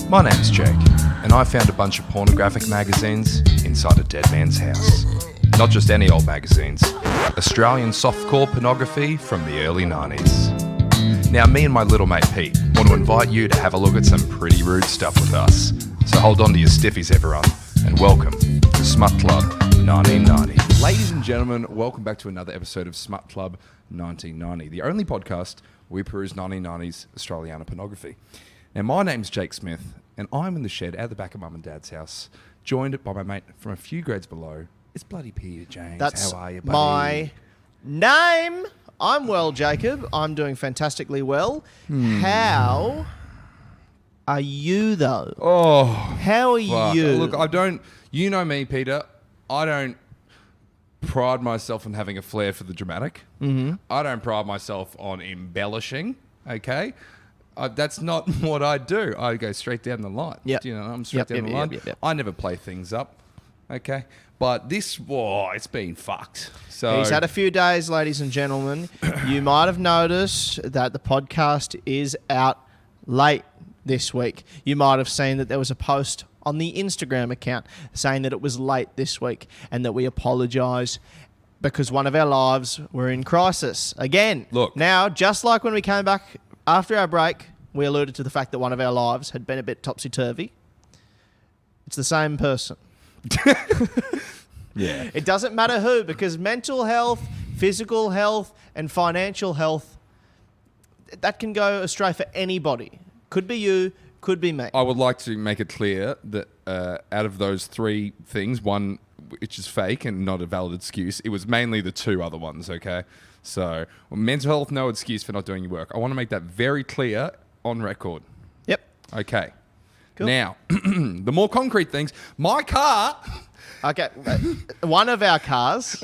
My name's Jake, and I found a bunch of pornographic magazines inside a dead man's house. Not just any old magazines, Australian softcore pornography from the early 90s. Now, me and my little mate Pete want to invite you to have a look at some pretty rude stuff with us. So hold on to your stiffies, everyone, and welcome to Smut Club 1990. Ladies and gentlemen, welcome back to another episode of Smut Club 1990, the only podcast where we peruse 1990s Australiana pornography. Now, my name's Jake Smith, and I'm in the shed at the back of Mum and Dad's house, joined by my mate from a few grades below. It's bloody Peter James. That's How are you, buddy? my name. I'm well, Jacob. I'm doing fantastically well. How are you, though? Oh, How are fuck. you? Look, I don't... You know me, Peter. I don't pride myself on having a flair for the dramatic. Mm-hmm. I don't pride myself on embellishing, okay? That's not what I do. I go straight down the line. Yep. You know, I'm straight down the line. Yep. I never play things up, okay? But this, it's been fucked. So He's had a few days, ladies and gentlemen. You might have noticed that the podcast is out late this week. You might have seen that there was a post on the Instagram account saying that it was late this week and that we apologise because one of our lives were in crisis. Again, Look. Now, just like when we came back after our break, we alluded to the fact that one of our lives had been a bit topsy-turvy. It's the same person. yeah. It doesn't matter who, because mental health, physical health, and financial health, that can go astray for anybody. Could be you, could be me. I would like to make it clear that out of those three things, one which is fake and not a valid excuse, it was mainly the two other ones, okay? So, mental health, no excuse for not doing your work. I want to make that very clear on record. Yep. Okay. Cool. Now, the more concrete things, my car... Okay. One of our cars.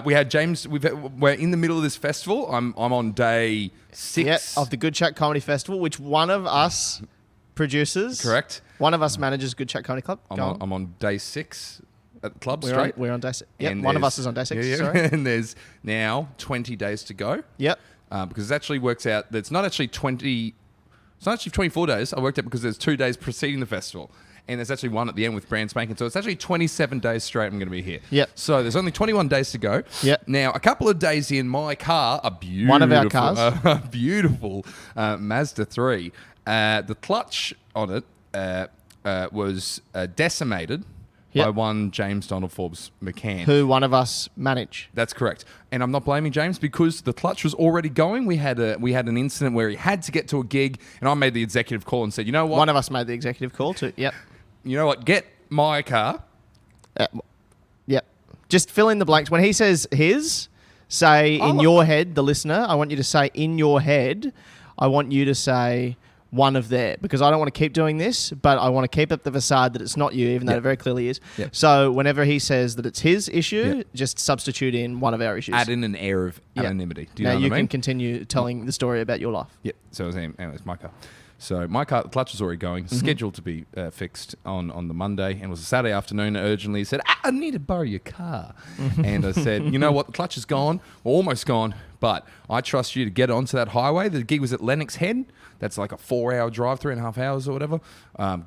We had James... We're in the middle of this festival. I'm on day 6. Of the Good Chat Comedy Festival, which one of us produces. Correct. One of us manages Good Chat Comedy Club. I'm on day 6 at the club, We're straight. On day 6. Yep, And one of there's- us is on day 6, yeah. sorry. And there's now 20 days to go. Yep. Because it actually works out that it's not actually 24 days. I worked out because there's 2 days preceding the festival. And there's actually one at the end with brand spanking. So it's actually 27 days straight I'm going to be here. Yep. So there's only 21 days to go. Yep. Now, a couple of days in, my car, a beautiful... One of our cars. A beautiful Mazda 3. The clutch on it was decimated by one James Donald Forbes McCann. Who one of us manage. That's correct. And I'm not blaming James because the clutch was already going. We had an incident where he had to get to a gig and I made the executive call and said, you know what? One of us made the executive call too. Yep. You know what? Get my car. Yep. Just fill in the blanks. When he says his, say in your head, the listener, I want you to say in your head, I want you to say one of their, because I don't want to keep doing this, but I want to keep up the facade that it's not you, even though it very clearly is. Yep. So whenever he says that it's his issue, just substitute in one of our issues. Add in an air of anonymity. Do you know what I you mean? can continue telling the story about your life. Yep. So anyways, my car. So my car, the clutch was already going, scheduled to be fixed on the Monday, and it was a Saturday afternoon. Urgently he said, I need to borrow your car. And I said, you know what? The clutch is gone, or almost gone, but I trust you to get onto that highway. The gig was at Lennox Head. That's like a 4-hour drive, 3.5 hours or whatever.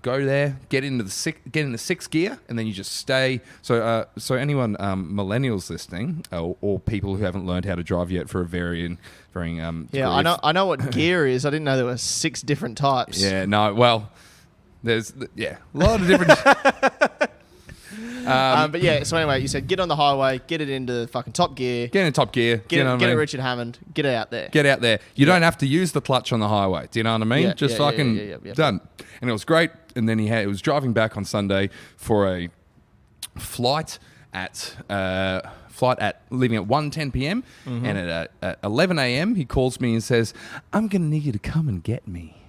Go there, get into the sixth gear, and then you just stay. So anyone millennials listening, or people who haven't learned how to drive yet for a varying I know what gear is. I didn't know there were 6 different types. Yeah, no, well, there's a lot of different. But yeah, so anyway, you said get on the highway, get it into fucking top gear. Get in top gear. Get it Richard Hammond. Get it out there. Get out there. You don't have to use the clutch on the highway. Do you know what I mean? Done. And it was great. And then he was driving back on Sunday for a flight at leaving at 1:10 p.m. And at 11 a.m. he calls me and says, I'm going to need you to come and get me.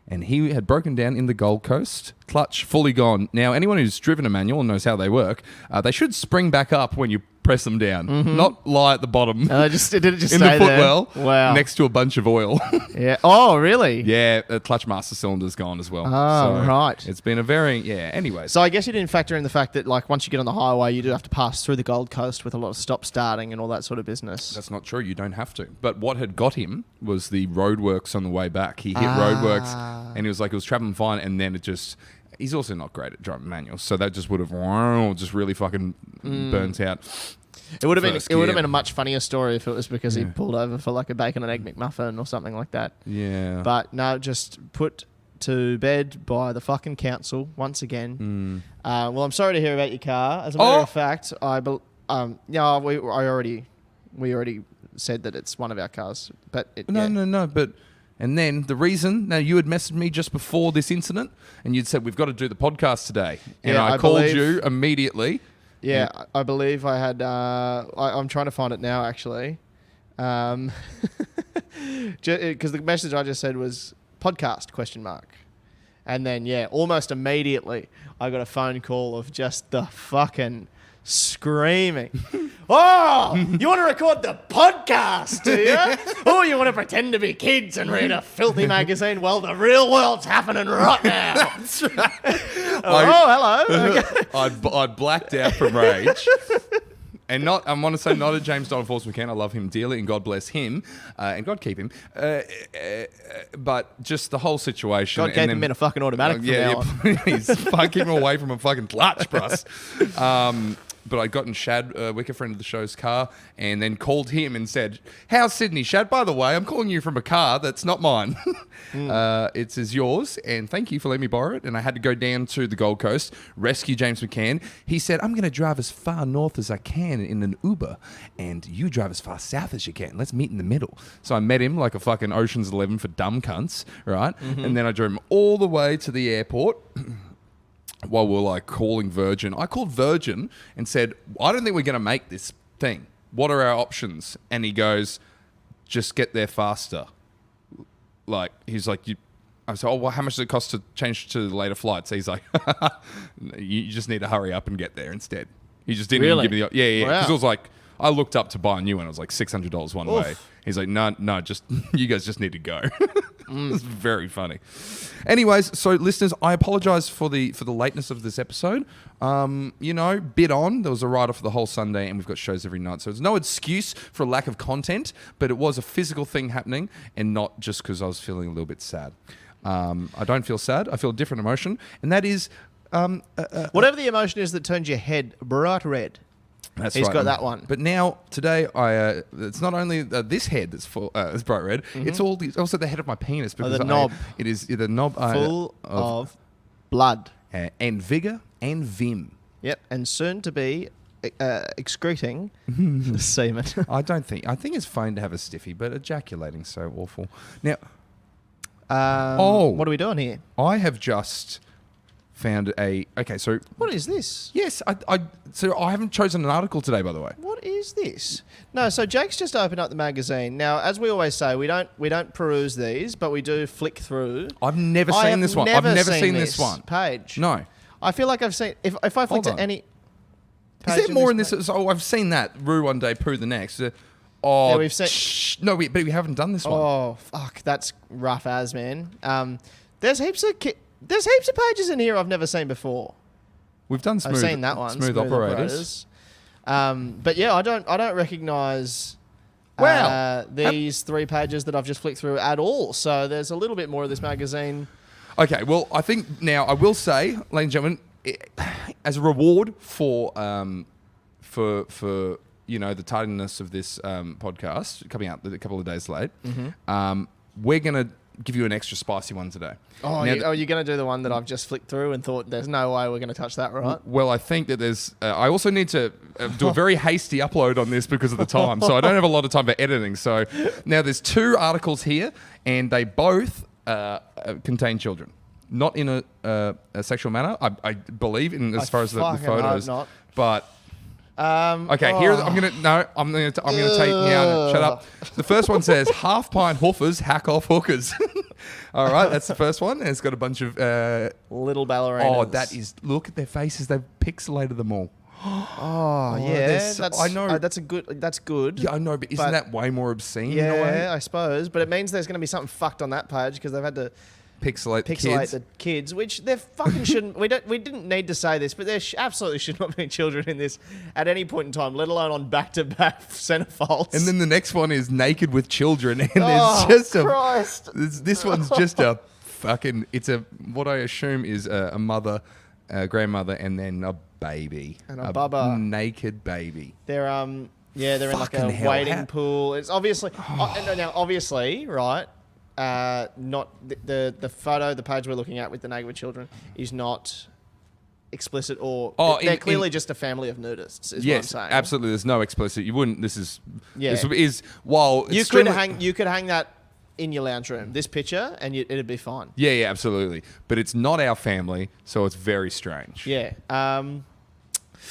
And he had broken down in the Gold Coast, clutch fully gone. Now, anyone who's driven a manual and knows how they work, they should spring back up when you press them down, not lie at the bottom. Did it just in stay the there? footwell, Wow. next to a bunch of oil. Yeah. Oh, really? Yeah, the clutch master cylinder's gone as well. Oh, right. It's been a very anyways. So I guess you didn't factor in the fact that like once you get on the highway, you do have to pass through the Gold Coast with a lot of stop starting and all that sort of business. That's not true. You don't have to. But what had got him was the roadworks on the way back. He hit roadworks, and he was like, it was traveling fine, and then it just. He's also not great at driving manuals, so that just would have just really fucking burnt out. It would have been a much funnier story if it was because he pulled over for like a bacon and egg McMuffin or something like that. Yeah. But no, just put to bed by the fucking council once again. Well, I'm sorry to hear about your car. As a matter of fact, we already said that it's one of our cars. But No. But and then the reason. Now you had messaged me just before this incident, and you'd said we've got to do the podcast today, and I called you immediately. Yeah, I believe I had. I'm trying to find it now, actually, because the message I just said was podcast ? And then almost immediately I got a phone call of just the fucking screaming. Oh, you want to record the podcast, do you? Oh, you want to pretend to be kids and read a filthy magazine? Well, the real world's happening right now. That's right. Hello. Okay. I'd blacked out from rage. And I want to say not a James Donald Force McCann. I love him dearly, and God bless him, and God keep him. But just the whole situation. God keep him in a fucking automatic from now on. Please. Keep him away from a fucking clutch press. But I got in Shad, Wicker, friend of the show's car, and then called him and said, "How's Sydney, Shad? By the way, I'm calling you from a car that's not mine. It's yours, and thank you for letting me borrow it." And I had to go down to the Gold Coast, rescue James McCann. He said, "I'm going to drive as far north as I can in an Uber, and you drive as far south as you can. Let's meet in the middle." So I met him like a fucking Ocean's 11 for dumb cunts, right? And then I drove him all the way to the airport. While we're like calling Virgin, I called Virgin and said, "I don't think we're going to make this thing. What are our options?" And he goes, "Just get there faster." Like, he's like, I said, "Oh, well, how much does it cost to change to later flights?" He's like, you just need to hurry up and get there instead. He just didn't even give me the... Yeah. Because it was like, I looked up to buy a new one. It was like $600 one way. He's like, no, just you guys just need to go. It's very funny. Anyways, so listeners, I apologise for the lateness of this episode. Bit on. There was a write-off for the whole Sunday, and we've got shows every night. So there's no excuse for a lack of content, but it was a physical thing happening, and not just because I was feeling a little bit sad. I don't feel sad. I feel a different emotion, and that is... whatever the emotion is that turns your head bright red. That's He's right. got that one. But now, today, it's not only this head that's full, it's bright red, it's also the head of my penis. Because the knob. It is the knob. Full of blood. And vigour and vim. Yep, and soon to be excreting semen. I think it's fine to have a stiffy, but ejaculating so awful. Now, what are we doing here? I have just... found so what is this? Yes, so I haven't chosen an article today, by the way. What is this? No, so Jake's just opened up the magazine. Now, as we always say, we don't peruse these, but we do flick through. I've never seen this one. I've never seen this one page. No, I feel like I've seen. If I flicked at any, is there more in this? So I've seen that Roo one day, poo the next. Yeah, we've seen. But we haven't done this one. Oh fuck, that's rough as man. There's heaps of pages in here I've never seen before. We've done smooth. I've seen that one. Smooth operators. But yeah, I don't recognise these 3 pages that I've just flicked through at all. So there's a little bit more of this magazine. Okay, well, I think now I will say, ladies and gentlemen, as a reward for the tardiness of this podcast coming out a couple of days late, we're gonna give you an extra spicy one today. Oh, you're going to do the one that I've just flicked through and thought there's no way we're going to touch that, right? Well, I think that there's... I also need to do a very hasty upload on this because of the time. So I don't have a lot of time for editing. So now there's 2 articles here, and they both contain children. Not in a sexual manner, I believe, as far as the photos. Not. But... okay, here I'm gonna take now. Shut up. The first one says half pint Hoofers hack off hookers. All right, that's the first one, and it's got a bunch of little ballerinas. Oh, that is! Look at their faces; they've pixelated them all. Oh yeah, they're Yes, I know. That's good. That's good. Yeah, I know, but isn't that way more obscene in a way? Yeah, I suppose. But it means there's going to be something fucked on that page because they've had to Pixelate pixelate kids. the kids, which they fucking shouldn't. We didn't need to say this, but there absolutely should not be children in this at any point in time, let alone on back-to-back centerfolds. And then the next one is naked with children, and Oh, there's just Christ. this one's just a fucking. It's a what I assume is a mother, a grandmother, and then a baby, And a bubba. naked baby. They're they're in like Fucking a hell, wading pool. It's obviously now obviously right. Not the photo, the page we're looking at with the naked children is not explicit or they're clearly just a family of nudists. Is what I'm saying. Absolutely. There's no explicit. You wouldn't. This is Yeah. This is while You it's could extremely- hang that in your lounge room. This picture and it'd be fine. Yeah, absolutely. But it's not our family, so it's very strange. Yeah. And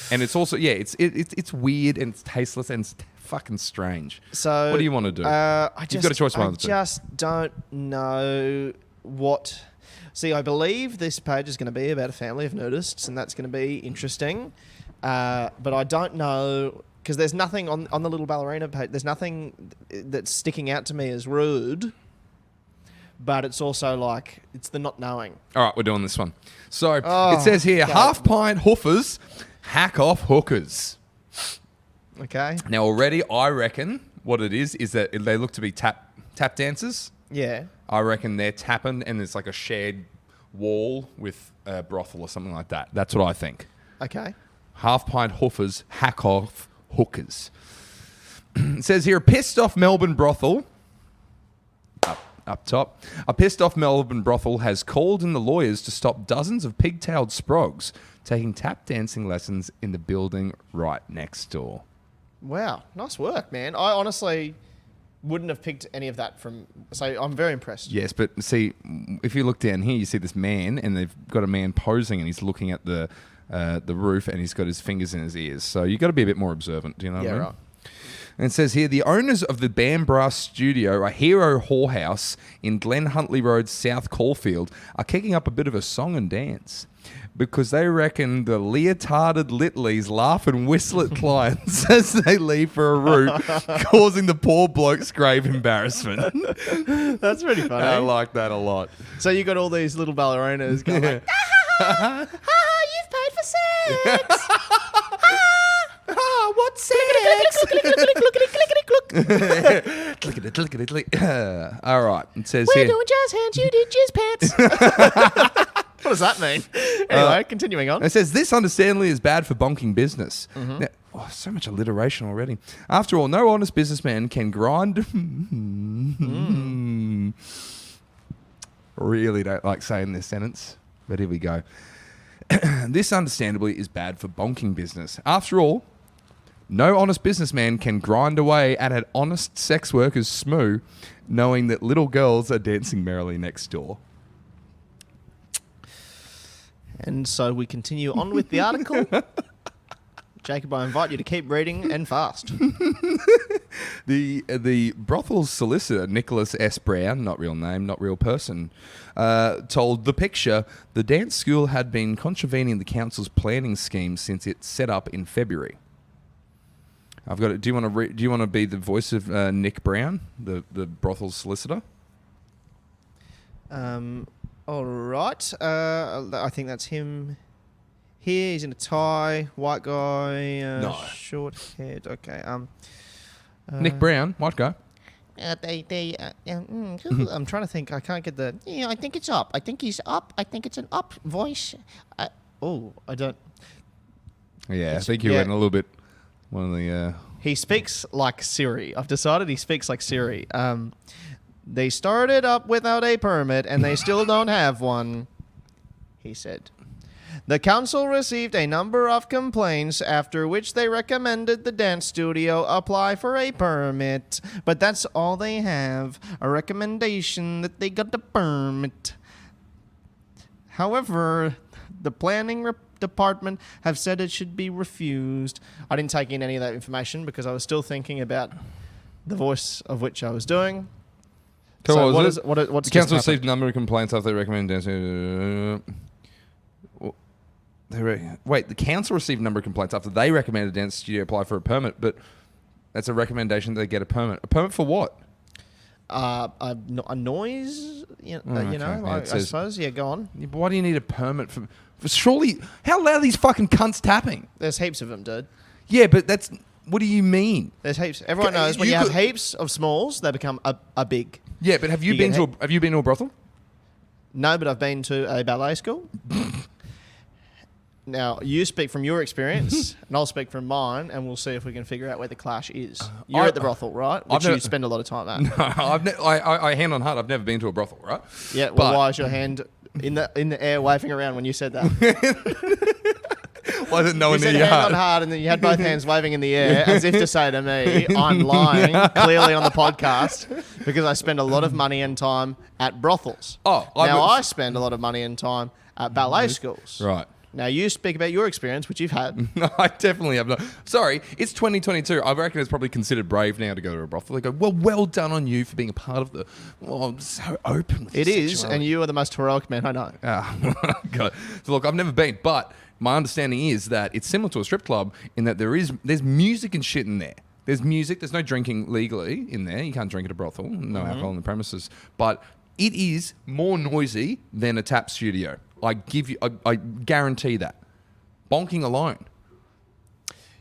it's also it's weird and it's tasteless and it's fucking strange. So what do you want to do? You've got a choice. I just don't know what. See, I believe this page is going to be about a family of nudists, and that's going to be interesting. But I don't know because there's nothing on the little ballerina page. There's nothing that's sticking out to me as rude. But it's also like it's the not knowing. All right, we're doing this one. So it says here, okay. half pint hoofers hack off hookers. Okay. Now already, I reckon what it is that they look to be tap dancers. Yeah. I reckon they're tapping, and there's like a shared wall with a brothel or something like that. That's what I think. Okay. Half pint hoofers hack off hookers. It says here, a pissed off Melbourne brothel. Up top. A pissed off Melbourne brothel has called in the lawyers to stop dozens of pigtailed sprogs taking tap dancing lessons in the building right next door. Wow. Nice work, man. I honestly wouldn't have picked any of that from. So I'm very impressed. Yes, but see, if you look down here, you see this man, and they've got a man posing, and he's looking at the roof, and he's got his fingers in his ears. So you got to be a bit more observant. Do you know what I mean? Right. And it says here, the owners of the Band Brass Studio, a hero whorehouse in Glen Huntley Road, South Caulfield, are kicking up a bit of a song and dance because they reckon the leotarded Litleys laugh and whistle at clients as they leave for a route, causing the poor blokes grave embarrassment. That's pretty funny. I like that a lot. So you got all these little ballerinas going like, you've paid for sex. What sex? All right. It says We're here. doing jazz hands, you did jizz pants. What does that mean? Anyway, continuing on. It says, this understandably is bad for bonking business. Now, so much alliteration already. After all, no honest businessman can grind... Really don't like saying this sentence, but here we go. This understandably is bad for bonking business. After all, no honest businessman can grind away at an honest sex worker's smoo, knowing that little girls are dancing merrily next door. And so we continue on with the article. Jacob, I invite you to keep reading and fast. The brothel's solicitor, Nicholas S. Brown, not real name, not real person, told The Picture the dance school had been contravening the council's planning scheme since its set up in February. I've got it. Do you want to be the voice of Nick Brown, the brothel's solicitor? All right. I think that's him. Here, he's in a tie, white guy, No. short haired. Okay. Nick Brown, white guy. I'm trying to think. I can't get the. Yeah, I think it's up. I think he's up. I think it's an up voice. I don't. Yeah, I think you went a little bit. One of the. He speaks like Siri. I've decided he speaks like Siri. They started up without a permit and they still don't have one, he said. The council received a number of complaints, after which they recommended the dance studio apply for a permit. But that's all they have, a recommendation that they got the permit. However, the planning department have said it should be refused. I didn't take in any of that information because I was still thinking about the voice of which I was doing. So what's the council received a number of complaints after they recommended dancing. Wait, the council received a number of complaints after they recommended a dance studio apply for a permit, but that's a recommendation that they get a permit. A permit for what? A noise, I suppose. Yeah, go on. Yeah, but why do you need a permit for surely, how loud are these fucking cunts tapping? There's heaps of them, dude. Yeah, but what do you mean? There's heaps. Everyone knows when you have heaps of smalls, they become a big. Yeah, but have you been to a brothel? No, but I've been to a ballet school. Now, you speak from your experience, and I'll speak from mine, and we'll see if we can figure out where the clash is. You're at the brothel, right? Which you spend a lot of time at. No, I hand on heart, I've never been to a brothel, right? Yeah, well, why is your hand in the air waving around when you said that? Why is it no one near your hand heart? on heart, and then you had both hands waving in the air, as if to say to me, I'm lying, clearly on the podcast, because I spend a lot of money and time at brothels. I spend a lot of money and time at ballet schools. Right. Now, you speak about your experience, which you've had. No, I definitely have not. Sorry, it's 2022. I reckon it's probably considered brave now to go to a brothel. They go, well done on you for being a part of the... Well, I'm so open with it is, and you are the most heroic man I know. God. So look, I've never been, but my understanding is that it's similar to a strip club in that there's music and shit in there. There's music. There's no drinking legally in there. You can't drink at a brothel. No alcohol in the premises. But it is more noisy than a tap studio. I guarantee that. Bonking alone.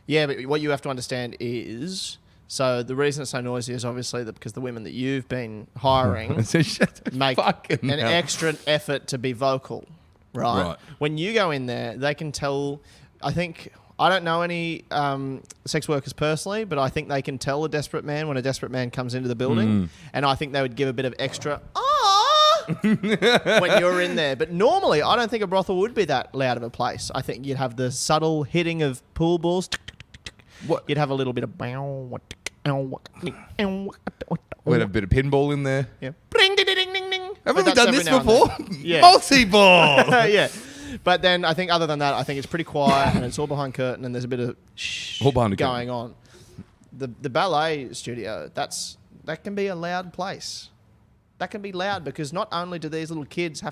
Yeah, but what you have to understand is, so the reason it's so noisy is obviously because the women that you've been hiring make an extra effort to be vocal, right? When you go in there, they can tell, I don't know any sex workers personally, but I think they can tell a desperate man when a desperate man comes into the building. And I think they would give a bit of extra, when you're in there. But normally, I don't think a brothel would be that loud of a place. I think you'd have the subtle hitting of pool balls. What? You'd have a little bit of... We'd have a bit of pinball in there. Yeah. Haven't we done this before? Yeah. Multi-ball! Yeah. But then I think other than that, I think it's pretty quiet and it's all behind curtain and there's a bit of going on. The ballet studio, that can be a loud place. That can be loud because not only do these little kids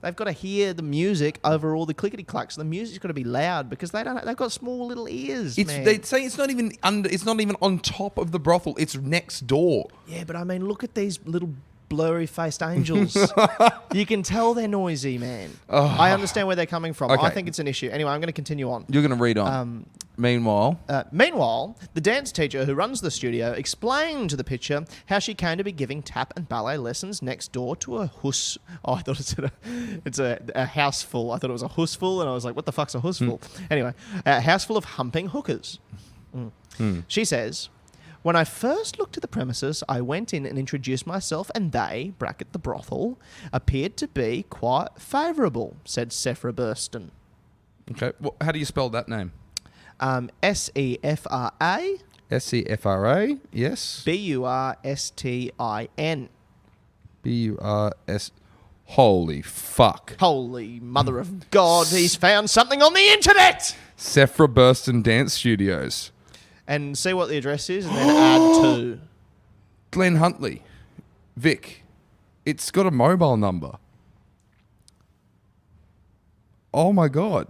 they've got to hear the music over all the clickety clacks. The music's got to be loud because they've got small little ears. They say it's not even on top of the brothel. It's next door. Yeah, but I mean, look at these little blurry-faced angels. You can tell they're noisy, man. I understand where they're coming from. Okay. I think it's an issue. Anyway, I'm going to continue on. You're going to read on. Meanwhile, the dance teacher who runs the studio explained to the pitcher how she came to be giving tap and ballet lessons next door to a hus. Oh, I thought it's a house full. I thought it was a husful, and I was like, what the fuck's a husful? Anyway, a house full of humping hookers. She says, when I first looked at the premises, I went in and introduced myself, and they, bracket the brothel, appeared to be quite favourable, said Sephra Burston. Okay, well, how do you spell that name? Sefra. Sefra, yes. Burstin. Burs. Holy fuck. Holy mother of God, he's found something on the internet! Sephra Burston Dance Studios. And see what the address is and then add to. Glenn Huntley. Vic. It's got a mobile number. Oh my God.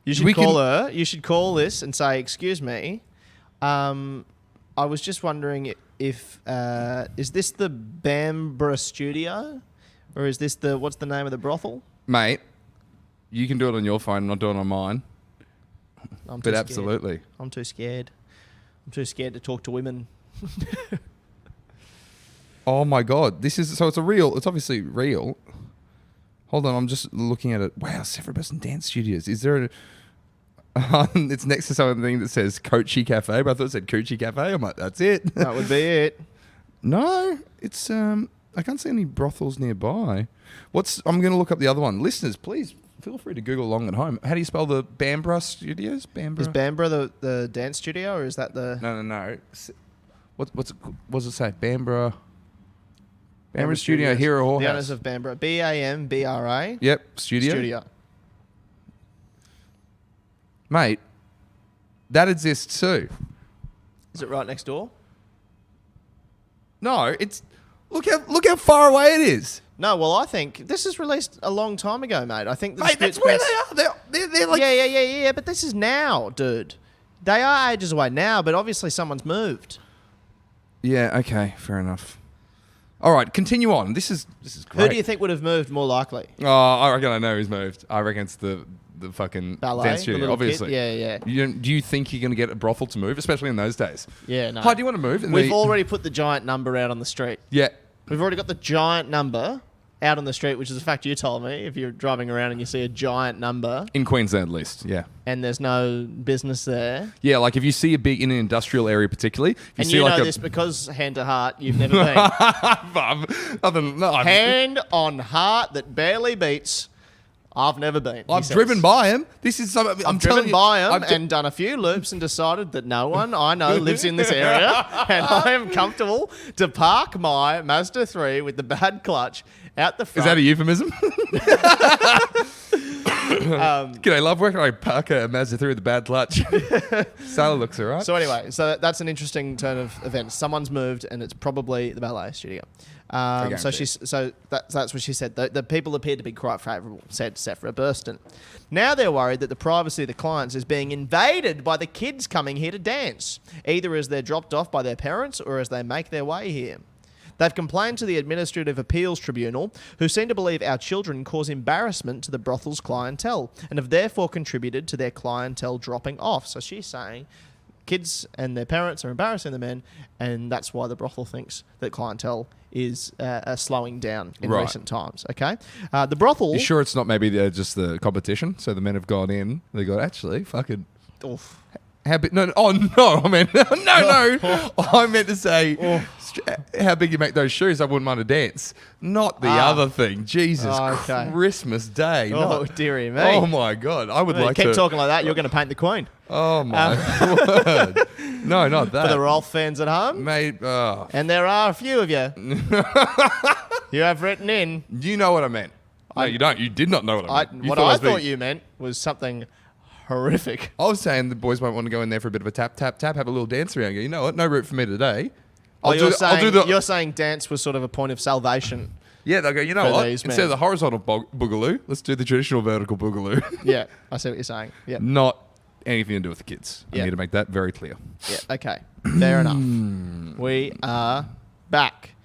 You should call her. You should call this and say, excuse me, I was just wondering if, is this the Bambra studio? Or is this what's the name of the brothel? Mate, you can do it on your phone, I'm not doing it on mine. But absolutely. I'm too scared. I'm too scared to talk to women. Oh my God. It's obviously real. Hold on, I'm just looking at it. Wow, Sephra Burston Dance Studios. Is there it's next to something that says Coachy Cafe, but I thought it said Coochie Cafe. I'm like, that's it. That would be it. No, it's I can't see any brothels nearby. I'm going to look up the other one. Listeners, please feel free to Google along at home. How do you spell the Bambra Studios? Bambra? Is Bambra the dance studio, or is that the... No. What does it say? Bambra Studio, Hero Hall House. The owners of Bambra. Bambra. Yep, studio. Mate, that exists too. Is it right next door? No, it's... Look how far away it is. No, well, I think this is released a long time ago, mate. I think mate, that's where they are. They're like... Yeah. But this is now, dude. They are ages away now, but obviously someone's moved. Yeah, okay, fair enough. All right, continue on. This is great. Who do you think would have moved more likely? Oh, I reckon I know who's moved. I reckon it's the fucking Ballet, dance the studio, little obviously. kid? Yeah. Do you think you're going to get a brothel to move, especially in those days? Yeah, no. Hi, do you want to move? And We've already put the giant number out on the street. Yeah. We've already got the giant number out on the street, which is a fact you told me. If you're driving around and you see a giant number In Queensland, at least, yeah. and there's no business there, Yeah, like if you see a big, in an industrial area particularly, if and see you like know a... this because hand to heart, you've never been. Hand on heart that barely beats. I've never been. I've driven by him. This is something... I'm telling driven you, by him I've and done a few loops and decided that no one I know lives in this area and I am comfortable to park my Mazda 3 with the bad clutch out the front. Is that a euphemism? G'day, love. Where can I park a Mazda 3 with a bad clutch? Sailor looks alright. So anyway, so that's an interesting turn of events. Someone's moved and it's probably the ballet studio. That's what she said. The people appeared to be quite favourable, said Sephra Burston. Now they're worried that the privacy of the clients is being invaded by the kids coming here to dance, either as they're dropped off by their parents or as they make their way here. They've complained to the Administrative Appeals Tribunal, who seem to believe our children cause embarrassment to the brothel's clientele and have therefore contributed to their clientele dropping off. So she's saying kids and their parents are embarrassing the men, and that's why the brothel thinks that clientele is slowing down in recent times. Okay, the brothel. You sure it's not maybe just the competition? So the men have gone in. They got actually fucking. Oof. How big? No. Oh no! I mean, no. I meant to say how big you make those shoes. I wouldn't mind a dance. Not the other thing. Jesus Christmas Day. Oh dearie me. Oh my God! I would like keep to talking like that. You're going to paint the Queen. Oh my word! No, not that. For the Rolf fans at home, mate. And there are a few of you. You have written in. You know what I meant. No, you don't. You did not know what I meant. What I thought you meant was something horrific. I was saying the boys might want to go in there for a bit of a tap, have a little dance around. Go, you know what? No route for me today. You're saying dance was sort of a point of salvation. Yeah, they'll go, you know what? Instead of the horizontal boogaloo, let's do the traditional vertical boogaloo. Yeah, I see what you're saying. Yeah. Not anything to do with the kids. I need to make that very clear. Yeah, okay. Fair enough. We are back.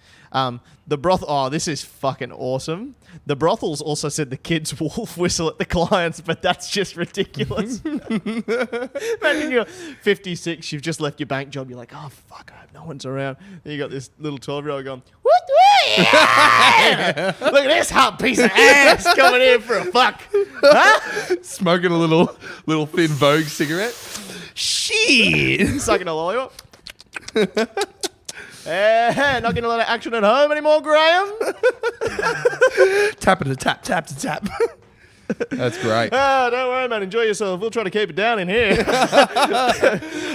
The brothel. Oh, this is fucking awesome. The brothels also said the kids wolf whistle at the clients, but that's just ridiculous. Imagine you're 56, you've just left your bank job, you're like, oh fuck, I hope no one's around. Then you got this little 12-year-old going, what? Yeah! Look at this hot piece of ass coming in for a fuck. Huh? Smoking a little thin Vogue cigarette. Shit. Sucking a lollipop. Not getting a lot of action at home anymore, Graham. Tap to tap. That's great. Don't worry, man. Enjoy yourself. We'll try to keep it down in here.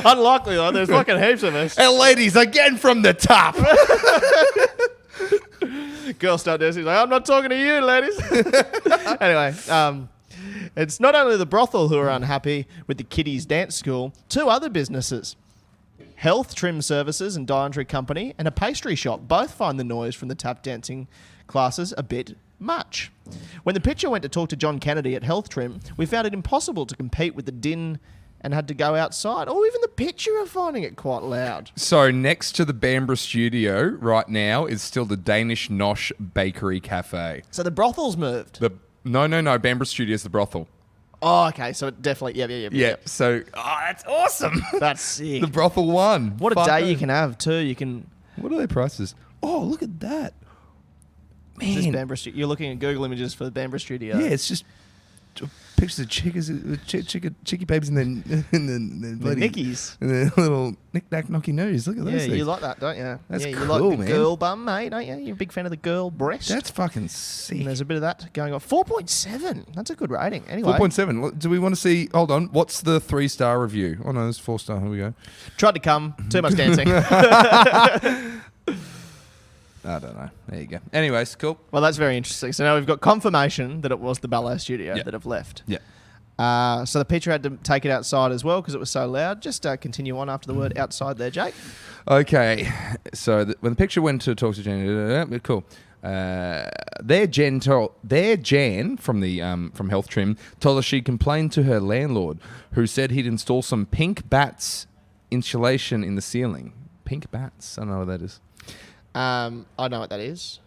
Unlikely, though. There's fucking heaps of us. Hey, ladies, again from the top. Girls start dancing. Like, I'm not talking to you, ladies. Anyway, it's not only the brothel who are unhappy with the kiddies' dance school. Two other businesses, Health Trim Services and Dietary Company, and a pastry shop, both find the noise from the tap dancing classes a bit much. When the Pitcher went to talk to John Kennedy at Health Trim, we found it impossible to compete with the din and had to go outside. Or even the Pitcher are finding it quite loud. So next to the Bambra studio right now is still the Danish Nosh Bakery Cafe. So the brothel's moved? No. Bambra studio is the brothel. Oh, okay. So it definitely, yeah. So, that's awesome. That's sick. The brothel won. What a day you can have too. You can. What are their prices? Oh, look at that. Man. Is this Bambra You're looking at Google images for the Bambra studio. Yeah, it's just pictures of chickie babes and then bloody Nickies. and then little knick-knack knocky nose. Look at those things. You like that, don't you? That's you cool, like the man. girl bum, mate, don't you? You're a big fan of the girl breast. That's fucking sick. And there's a bit of that going on. 4.7. That's a good rating. Anyway. 4.7. Do we want to see... Hold on. What's the 3-star review? Oh, no, it's 4-star. Here we go. Tried to come. Too much dancing. I don't know. There you go. Anyways, cool. Well, that's very interesting. So now we've got confirmation that it was the ballet studio that have left. Yeah. So the Pitcher had to take it outside as well because it was so loud. Just continue on after the word outside there, Jake. Okay. So when the Picture went to talk to Jenny, cool. Their Jan from the from Health Trim told us she complained to her landlord, who said he'd install some pink bats insulation in the ceiling. Pink bats. I don't know what that is. I know what that is.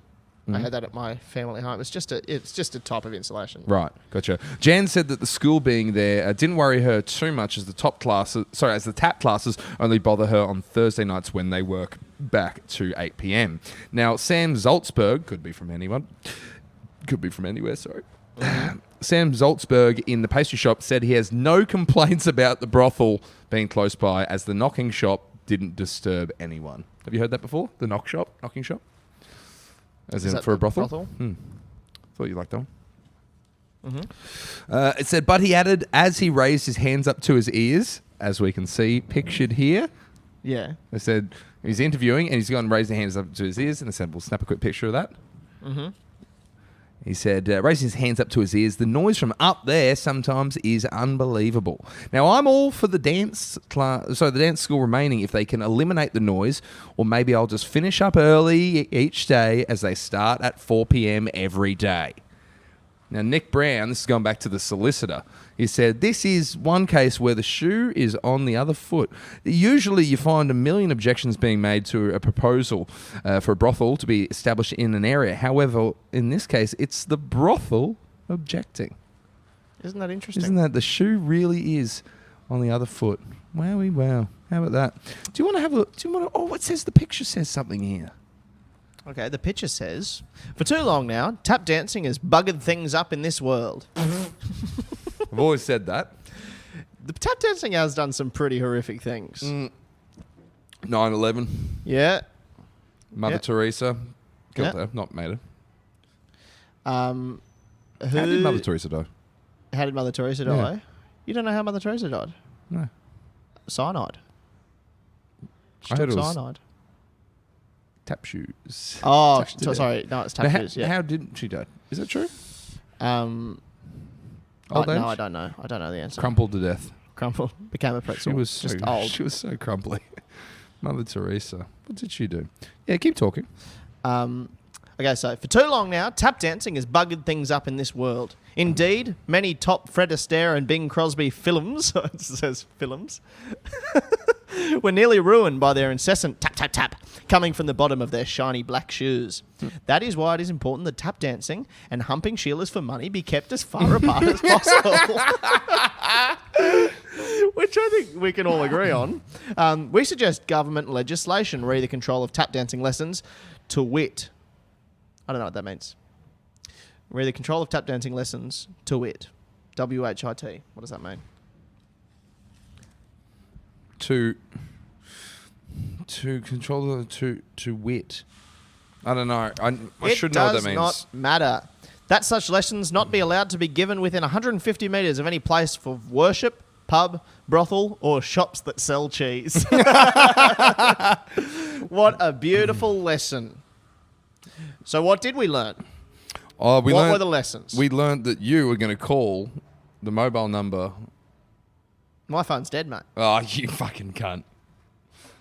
I had that at my family home. It's just a type of insulation. Right, gotcha. Jan said that the school being there didn't worry her too much, as the tap classes only bother her on Thursday nights when they work back to 8 p.m. Now, Sam Zaltzberg, could be from anywhere, sorry. Sam Zaltzberg in the pastry shop said he has no complaints about the brothel being close by, as the knocking shop didn't disturb anyone. Have you heard that before? The knocking shop? As in for a brothel? Thought you liked that one. Mm-hmm. It said, but he added, as he raised his hands up to his ears, as we can see pictured here. Yeah. They said he's interviewing and he's gone and raised his hands up to his ears, and they said, we'll snap a quick picture of that. Mm-hmm. He said, raising his hands up to his ears, the noise from up there sometimes is unbelievable. Now, I'm all for the dance class, so the dance school remaining if they can eliminate the noise, or maybe I'll just finish up early each day as they start at 4 p.m. every day. Now, Nick Brown, this is going back to the solicitor, he said, this is one case where the shoe is on the other foot. Usually you find a million objections being made to a proposal for a brothel to be established in an area. However, in this case, it's the brothel objecting. Isn't that interesting? Isn't that the shoe really is on the other foot? Wowie wow. How about that? Do you want to have a... Oh, it says the picture says something here. Okay, the picture says, for too long now, tap dancing has buggered things up in this world. I've always said that. The tap dancing has done some pretty horrific things. 9/11. Yeah. Mother Teresa. Killed her, not made her. How did Mother Teresa die? How did Mother Teresa die? Yeah. You don't know how Mother Teresa died? No. Cyanide. I heard it was cyanide. Tap shoes. Oh, sorry. No, it's tap Now, shoes. Yeah. How didn't she die? Is that true? Old age? No, I don't know. I don't know the answer. Crumpled to death. Crumpled. Became a pretzel. She was just so, old. She was so crumbly. Mother Teresa. What did she do? Yeah, keep talking. Okay, so for too long now, tap dancing has buggered things up in this world. Indeed, many top Fred Astaire and Bing Crosby films, it says films, were nearly ruined by their incessant tap, tap, tap coming from the bottom of their shiny black shoes. That is why it is important that tap dancing and humping Sheilas for money be kept as far apart as possible. Which I think we can all agree on. We suggest government legislation re the control of tap dancing lessons, to wit. I don't know what that means. Re the control of tap dancing lessons, to wit. W-H-I-T. What does that mean? To control to wit. I don't know. I should know what that means. It does not matter. That such lessons not be allowed to be given within 150 metres of any place for worship, pub, brothel, or shops that sell cheese. What a beautiful lesson. So what did we learn? What were the lessons? We learned that you were going to call the mobile number. My phone's dead, mate. Oh, you fucking cunt.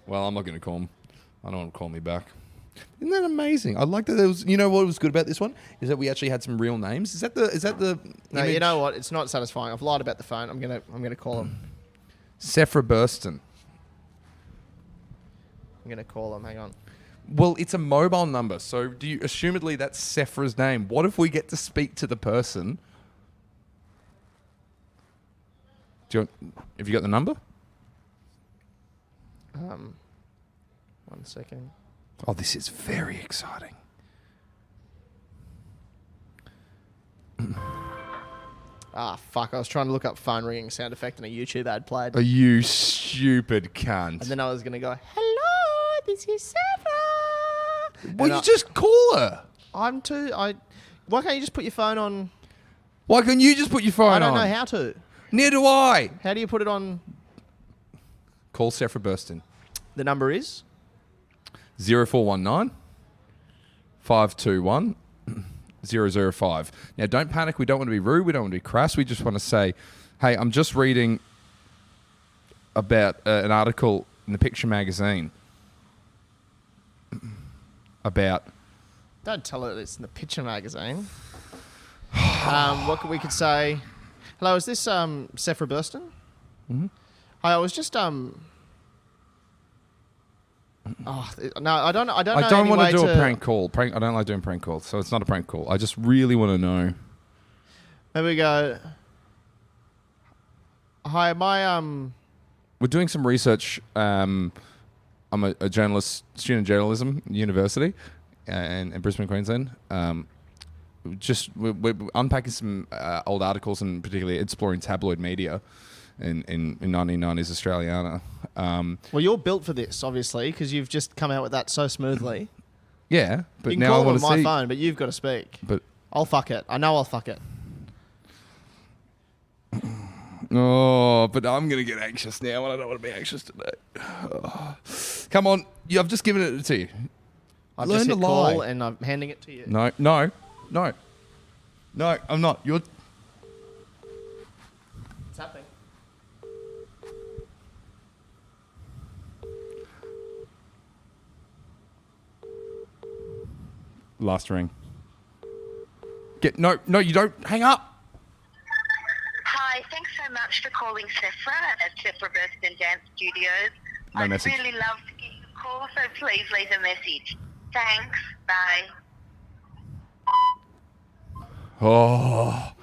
Well, I'm not going to call him. I don't want to call me back. Isn't that amazing? I like that there was... You know what was good about this one? Is that we actually had some real names. Is that the No, image? you know what? It's not satisfying. I've lied about the phone. I'm gonna call him. Sephra Burston. I'm gonna call him. Hang on. Well, it's a mobile number, so do you... Assumedly, that's Sephra's name. What if we get to speak to the person... Have you got the number? 1 second. Oh, this is very exciting. Fuck. I was trying to look up phone ringing sound effect and a YouTube ad played. Are you stupid cunt? And then I was going to go, hello, this is Sarah. Well, you just call her. Why can't you just put your phone on? Why can't you just put your phone on? I don't know how to. Neither do I. How do you put it on? Call Sephra Burston. The number is? 0419 521 005. Now, don't panic. We don't want to be rude. We don't want to be crass. We just want to say, hey, I'm just reading about an article in the Picture magazine about Don't tell her it's in the picture magazine. What could we could say? Hello, is this Sephra Burston? Mm-hmm. Hi, I was just Oh no, I don't know. I I don't want to do a prank call. I don't like doing prank calls, so it's not a prank call. I just really want to know. There we go. Hi, We're doing some research. I'm a journalist, student journalism university, in Brisbane, Queensland. We're unpacking some old articles and particularly exploring tabloid media in 1990s Australiana. Well, you're built for this, obviously, because you've just come out with that so smoothly. Yeah, but you can now call I want on to my see. phone, but you've got to speak. But I'll fuck it. I know I'll fuck it. oh, but I'm gonna get anxious now, and I don't want to be anxious today. Oh. Come on, I've just given it to you. I've Learn just to hit call lie. and I'm handing it to you. No, I'm not. You're. What's happening? Last ring. No, you don't. Hang up. Hi, thanks so much for calling Sephra at Sephra Burston Dance Studios. No I'd message. really love to get your call, so please leave a message. Thanks. Bye. Oh,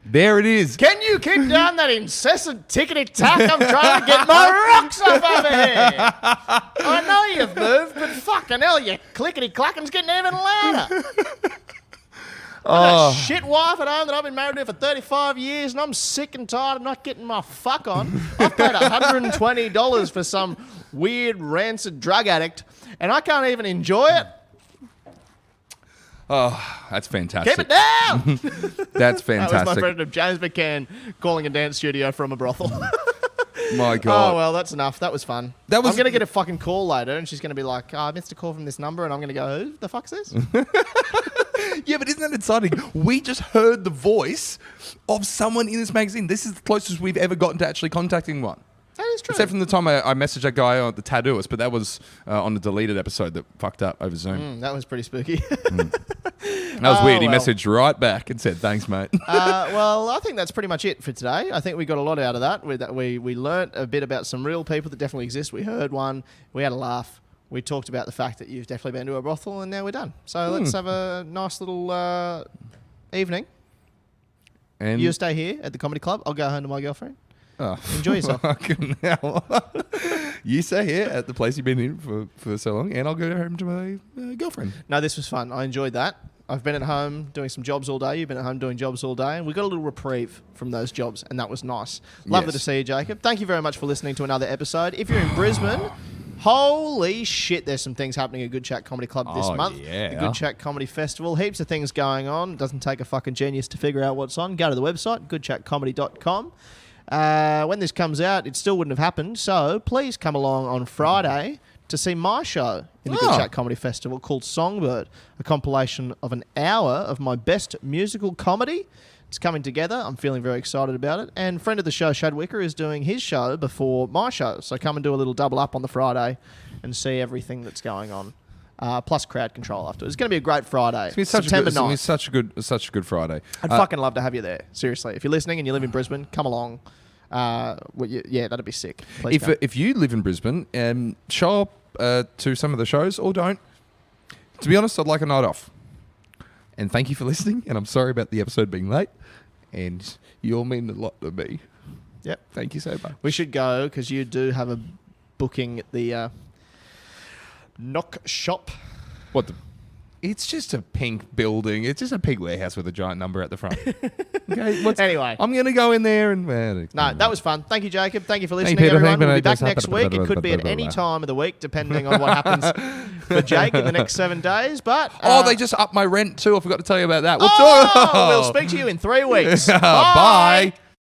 there it is. Can you keep down that incessant tickety-tack? I'm trying to get my rocks up over here. I know you've moved, but fucking hell, your clickety-clacking's getting even louder. I've got a shit wife at home that I've been married to for 35 years, and I'm sick and tired of not getting my fuck on. I've paid $120 for some weird, rancid drug addict, and I can't even enjoy it. Oh, that's fantastic. Keep it down! That's That was my fantastic. friend James McCann calling a dance studio from a brothel. My God. Oh, well, that's enough. That was fun. That was- I'm going to get a fucking call later, and she's going to be like, I missed a call from this number, and I'm going to go, who the fuck's this? Yeah, but isn't that exciting? We just heard the voice of someone in this magazine. This is the closest we've ever gotten to actually contacting one. That is true. Except from the time I messaged that guy on the tattooist, but that was on the deleted episode that fucked up over Zoom. That was pretty spooky. That was weird. He well. messaged right back and said, thanks, mate. Well, I think that's pretty much it for today. I think we got a lot out of that. We learnt a bit about some real people that definitely exist. We heard one. We had a laugh. We talked about the fact that you've definitely been to a brothel, and now we're done. So let's have a nice little evening. And You stay here at the comedy club. I'll go home to my girlfriend. Oh, Enjoy yourself. fucking hell. You stay here at the place you've been in for so long, and I'll go home to my girlfriend. No, this was fun. I enjoyed that. I've been at home doing some jobs all day. You've been at home doing jobs all day. And we got a little reprieve from those jobs, and that was nice. Lovely Yes. to see you, Jacob. Thank you very much for listening to another episode. If you're in Brisbane, holy shit, there's some things happening at Good Chat Comedy Club this Oh, month. yeah. The Good Chat Comedy Festival. Heaps of things going on. It doesn't take a fucking genius to figure out what's on. Go to the website, goodchatcomedy.com. When this comes out, it still wouldn't have happened. So please come along on Friday to see my show in the Good Oh. Chat Comedy Festival called Songbird, a compilation of an hour of my best musical comedy. It's coming together. I'm feeling very excited about it. And friend of the show, Shad Wicker, is doing his show before my show. So come and do a little double up on the Friday and see everything that's going on. Plus crowd control afterwards. It's going to be a great Friday. It's such September a good, 9th. it's such a good Friday. I'd fucking love to have you there. Seriously. If you're listening and you live in Brisbane, come along. Yeah, that'd be sick. Please come. If you live in Brisbane, show up to some of the shows or don't. To be honest, I'd like a night off. And thank you for listening. And I'm sorry about the episode being late. And you all mean a lot to me. Yep. Thank you so much. We should go because you do have a booking at the Knock Shop. What the? It's just a pink building. It's just a pink warehouse with a giant number at the front. Okay. Anyway. I'm going to go in there and... No, that was fun. Thank you, Jacob. Thank you for listening, Peter. everyone. Thank We'll you, be back Peter. next week. It could be at any time of the week, depending on what happens for Jake in the next 7 days. But they just upped my rent too. I forgot to tell you about that. we'll speak to you in 3 weeks. Bye.